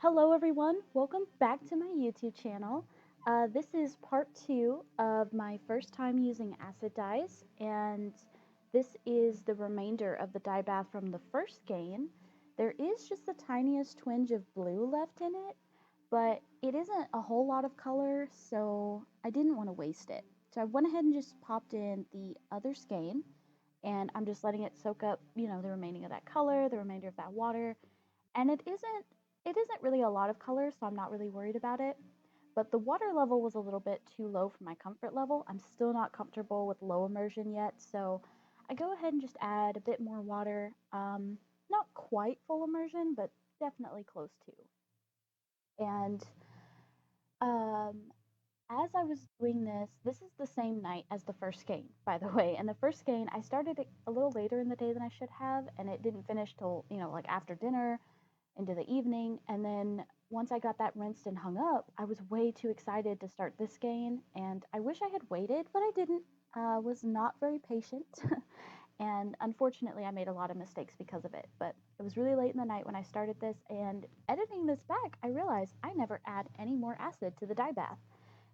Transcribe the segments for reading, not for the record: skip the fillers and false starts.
Hello, everyone. Welcome back to my YouTube channel. This is part two of my first time using acid dyes, and this is the remainder of the dye bath from the first skein. There is just the tiniest twinge of blue left in it, but it isn't a whole lot of color, so I didn't want to waste it. So I went ahead and just popped in the other skein, and I'm just letting it soak up, the remaining of that color, the remainder of that water, and it isn't really a lot of color, so I'm not really worried about it. But the water level was a little bit too low for my comfort level. I'm still not comfortable with low immersion yet, so I go ahead and just add a bit more water. Not quite full immersion, but definitely close to. And um, as I was doing this is the same night as the first skein, by the way. And the first skein, I started it a little later in the day than I should have, and it didn't finish till, like after dinner into the evening. And then once I got that rinsed and hung up, I was way too excited to start this skein. And I wish I had waited, but I didn't. Was not very patient. And unfortunately, I made a lot of mistakes because of it. But it was really late in the night when I started this. And editing this back, I realized I never add any more acid to the dye bath.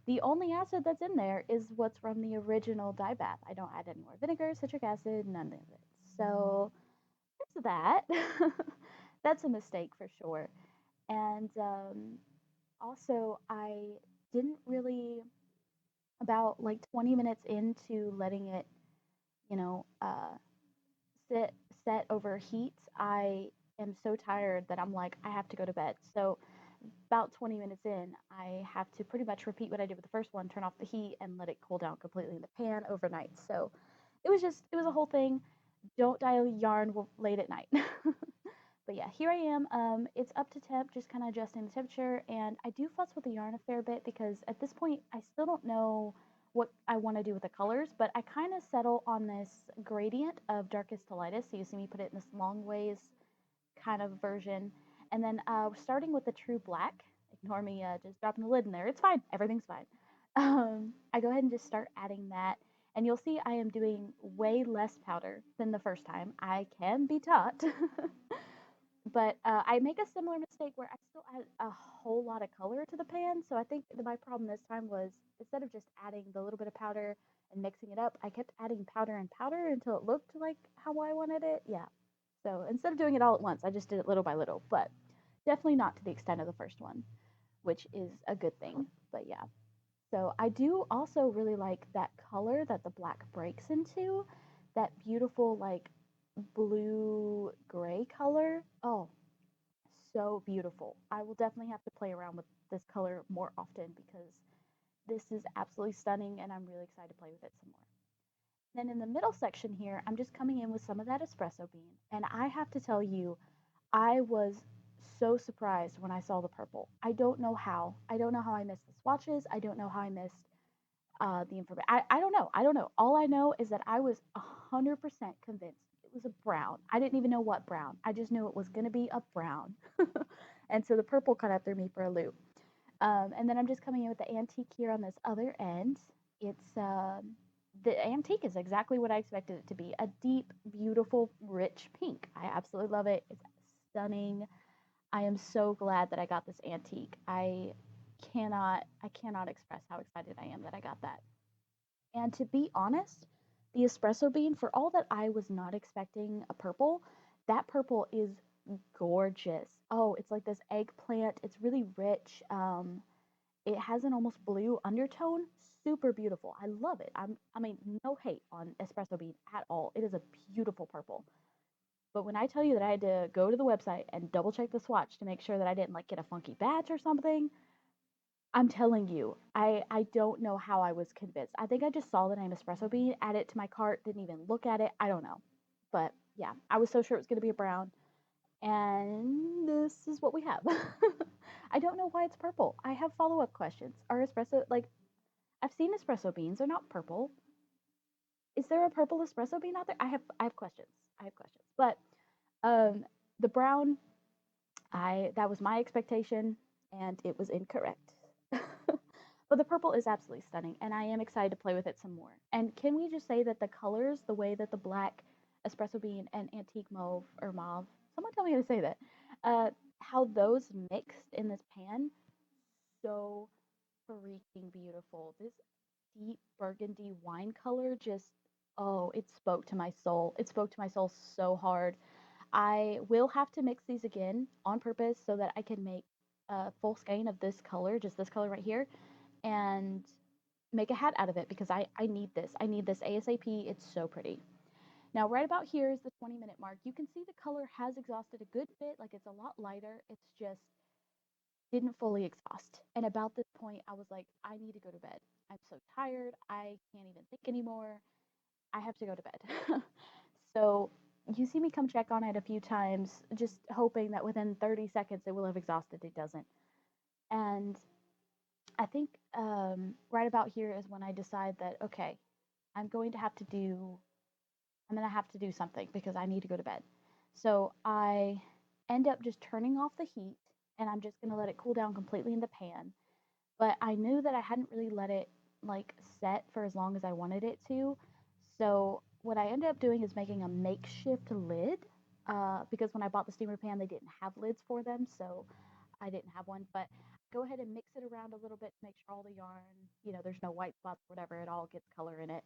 The only acid that's in there is what's from the original dye bath. I don't add any more vinegar, citric acid, none of it. So there's that. That's a mistake for sure. And also, I didn't really, about like 20 minutes into letting it, you know, sit, set over heat, I am so tired that I'm like, I have to go to bed. So about 20 minutes in, I have to pretty much repeat what I did with the first one, turn off the heat and let it cool down completely in the pan overnight. So it was a whole thing. Don't dye yarn late at night. But yeah, here I am. It's up to temp, just kind of adjusting the temperature, and I do fuss with the yarn a fair bit because at this point I still don't know what I want to do with the colors, but I kind of settle on this gradient of darkest to lightest. So you see me put it in this long ways kind of version, and then starting with the true black. Ignore me just dropping the lid in there. It's fine. Everything's fine. I go ahead and just start adding that. And you'll see I am doing way less powder than the first time. I can be taught. But I make a similar mistake where I still add a whole lot of color to the pan. So I think my problem this time was instead of just adding the little bit of powder and mixing it up, I kept adding powder and powder until it looked like how I wanted it. Yeah. So instead of doing it all at once, I just did it little by little, but definitely not to the extent of the first one, which is a good thing. But yeah. So I do also really like that color that the black breaks into, that beautiful like blue gray color. Oh, so beautiful. I will definitely have to play around with this color more often because this is absolutely stunning and I'm really excited to play with it some more. Then in the middle section here, I'm just coming in with some of that espresso bean. And I have to tell you, I was so surprised when I saw the purple. I don't know how. I don't know how I missed the swatches. I don't know how I missed the information. I don't know. I don't know. All I know is that I was 100% convinced it was a brown. I didn't even know what brown. I just knew it was going to be a brown. And so the purple kind of threw me for a loop. And then I'm just coming in with the antique here on this other end. It's the antique is exactly what I expected it to be, a deep, beautiful, rich pink. I absolutely love it. It's stunning. I am so glad that I got this antique. I cannot express how excited I am that I got that. And to be honest, the espresso bean, for all that I was not expecting a purple, that purple is gorgeous. Oh, it's like this eggplant. It's really rich. It has an almost blue undertone. Super beautiful. I love it. I mean, no hate on espresso bean at all. It is a beautiful purple. But when I tell you that I had to go to the website and double check the swatch to make sure that I didn't like get a funky batch or something, I'm telling you, I don't know how I was convinced. I think I just saw the name espresso bean, added it to my cart, didn't even look at it. I don't know. But yeah, I was so sure it was going to be a brown. And this is what we have. I don't know why it's purple. I have follow up questions. Are espresso, like, I've seen espresso beans, they're not purple. Is there a purple espresso bean out there? I have questions. I have questions. But um, the brown, that was my expectation, and it was incorrect. But the purple is absolutely stunning, and I am excited to play with it some more. And can we just say that the colors, the way that the black espresso bean and antique mauve or mauve, someone tell me how to say that. how those mixed in this pan, so freaking beautiful. This deep burgundy wine color just, oh, it spoke to my soul. It spoke to my soul so hard. I will have to mix these again on purpose so that I can make a full skein of this color, just this color right here, and make a hat out of it because I need this. I need this ASAP. It's so pretty. Now, right about here is the 20-minute mark. You can see the color has exhausted a good bit, like it's a lot lighter. It's just didn't fully exhaust. And about this point, I was like, I need to go to bed. I'm so tired. I can't even think anymore. I have to go to bed. So you see me come check on it a few times, just hoping that within 30 seconds it will have exhausted. It doesn't. And I think right about here is when I decide that, okay, I'm going to have to do I'm gonna have to do something because I need to go to bed. So I end up just turning off the heat and I'm just gonna let it cool down completely in the pan. But I knew that I hadn't really let it like set for as long as I wanted it to. So what I ended up doing is making a makeshift lid because when I bought the steamer pan, they didn't have lids for them, so I didn't have one. But go ahead and mix it around a little bit to make sure all the yarn, there's no white spots, whatever, it all gets color in it.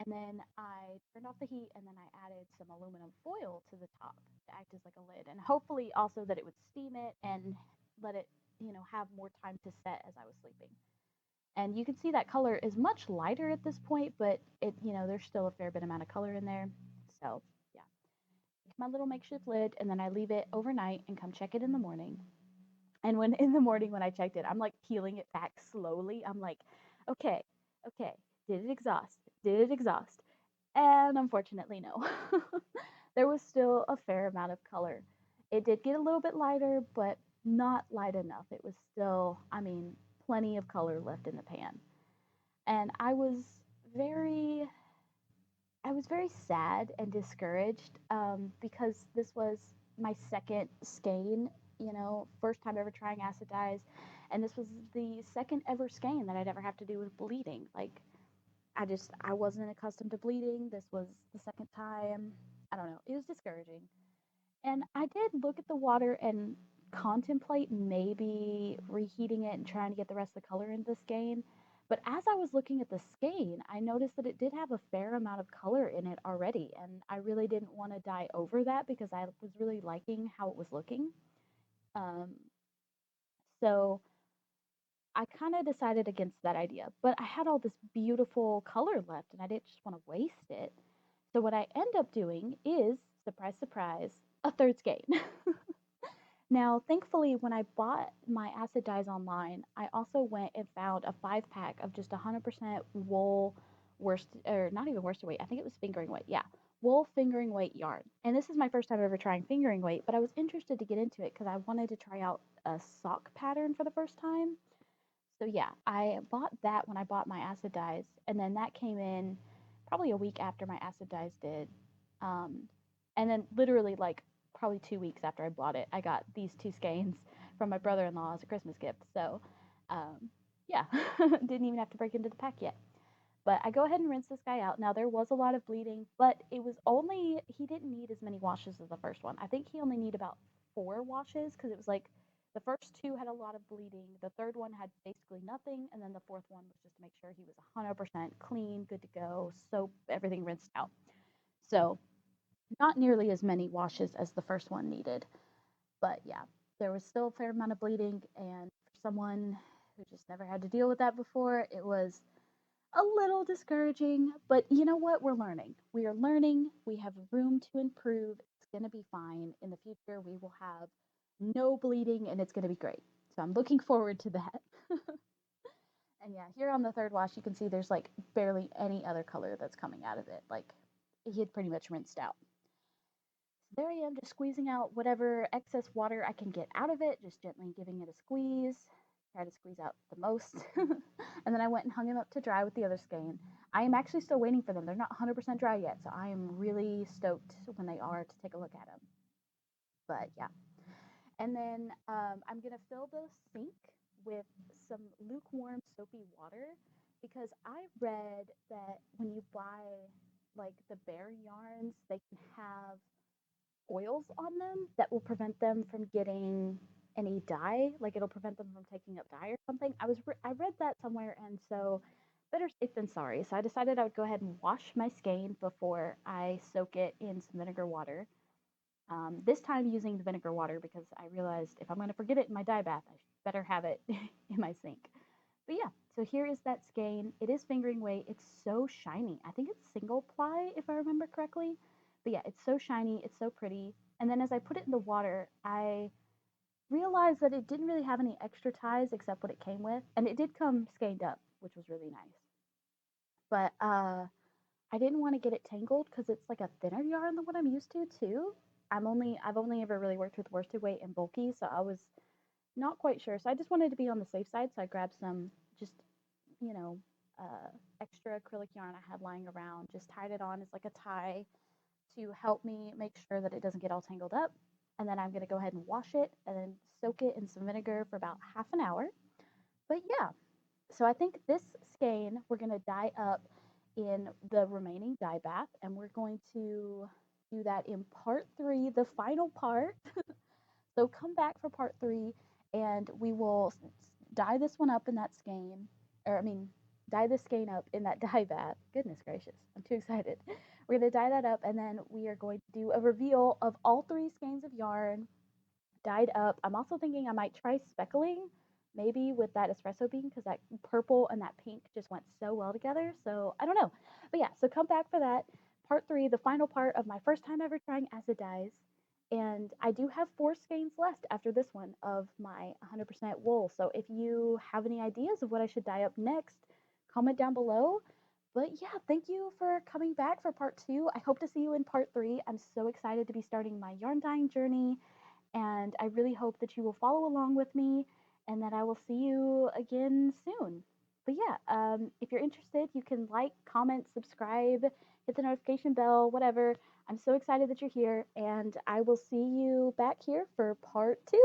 And then I turned off the heat and then I added some aluminum foil to the top to act as like a lid. And hopefully also that it would steam it and let it, have more time to set as I was sleeping. And you can see that color is much lighter at this point, but there's still a fair bit amount of color in there. So yeah, my little makeshift lid and then I leave it overnight and come check it in the morning. And when in the morning when I checked it, I'm like peeling it back slowly. I'm like, okay, okay, did it exhaust? Did it exhaust? And unfortunately, no. There was still a fair amount of color. It did get a little bit lighter, but not light enough. It was still, I mean, plenty of color left in the pan. And very, I was very sad and discouraged because this was my second skein, first time ever trying acid dyes. And this was the second ever skein that I'd ever have to do with bleeding. Like, I wasn't accustomed to bleeding. This was the second time. I don't know. It was discouraging. And I did look at the water and contemplate maybe reheating it and trying to get the rest of the color into the skein. But as I was looking at the skein, I noticed that it did have a fair amount of color in it already. And I really didn't want to dye over that because I was really liking how it was looking. Um, so I kind of decided against that idea. But I had all this beautiful color left and I didn't just want to waste it. So what I end up doing is, surprise, surprise, a third skein. Now, thankfully, when I bought my acid dyes online, I also went and found a 5 pack of just 100% wool worsted, or not even worsted weight. I think it was fingering weight. Yeah, wool fingering weight yarn. And this is my first time ever trying fingering weight, but I was interested to get into it because I wanted to try out a sock pattern for the first time. So yeah, I bought that when I bought my acid dyes, and then that came in probably a week after my acid dyes did. Um, and then literally like probably 2 weeks after I bought it, I got these two skeins from my brother-in-law as a Christmas gift. So um, yeah, didn't even have to break into the pack yet. But I go ahead and rinse this guy out. Now there was a lot of bleeding, but he didn't need as many washes as the first one. I think he only needed about 4 washes because it was like the first two had a lot of bleeding, the third one had basically nothing, and then the fourth one was just to make sure he was 100% clean, good to go, soap, everything rinsed out. So not nearly as many washes as the first one needed. But yeah, there was still a fair amount of bleeding, and for someone who just never had to deal with that before, it was a little discouraging, but you know what? We're learning. We are learning. We have room to improve. It's going to be fine. In the future, we will have no bleeding and it's going to be great. So I'm looking forward to that. And yeah, here on the third wash, you can see there's like barely any other color that's coming out of it. Like he had pretty much rinsed out. So there I am, just squeezing out whatever excess water I can get out of it, just gently giving it a squeeze. Try to squeeze out the most. And then I went and hung him up to dry with the other skein. I am actually still waiting for them. They're not 100% dry yet, so I am really stoked when they are to take a look at them. But yeah. And then I'm going to fill the sink with some lukewarm soapy water because I read that when you buy like the bare yarns, they can have oils on them that will prevent them from getting any dye, like it'll prevent them from taking up dye or something. I read that somewhere, and so better safe than sorry. So I decided I would go ahead and wash my skein before I soak it in some vinegar water. This time using the vinegar water because I realized if I'm going to forget it in my dye bath, I better have it in my sink. But yeah, so here is that skein. It is fingering weight. It's so shiny. I think it's single ply if I remember correctly. But yeah, it's so shiny. It's so pretty. And then as I put it in the water, I realized that it didn't really have any extra ties except what it came with. And it did come skeined up, which was really nice. But I didn't want to get it tangled because it's like a thinner yarn than what I'm used to too. I've only ever really worked with worsted weight and bulky, so I was not quite sure. So I just wanted to be on the safe side, so I grabbed some just you know extra acrylic yarn I had lying around, just tied it on as like a tie to help me make sure that it doesn't get all tangled up. And then I'm gonna go ahead and wash it and then soak it in some vinegar for about half an hour. But yeah, so I think this skein we're going to dye up in the remaining dye bath, and we're going to do that in part 3, the final part. So come back for part 3, and we will dye this one up in that skein, or I mean, dye the skein up in that dye bath. Goodness gracious, I'm too excited. We're going to dye that up, and then we are going to do a reveal of all 3 skeins of yarn dyed up. I'm also thinking I might try speckling, maybe with that espresso bean, because that purple and that pink just went so well together. So I don't know. But yeah, so come back for that. Part 3, the final part of my first time ever trying acid dyes. And I do have 4 skeins left after this one of my 100% wool. So if you have any ideas of what I should dye up next, comment down below. But yeah, thank you for coming back for part 2. I hope to see you in part 3. I'm so excited to be starting my yarn dyeing journey, and I really hope that you will follow along with me and that I will see you again soon. But yeah, if you're interested, you can like, comment, subscribe, hit the notification bell, whatever. I'm so excited that you're here, and I will see you back here for part 2.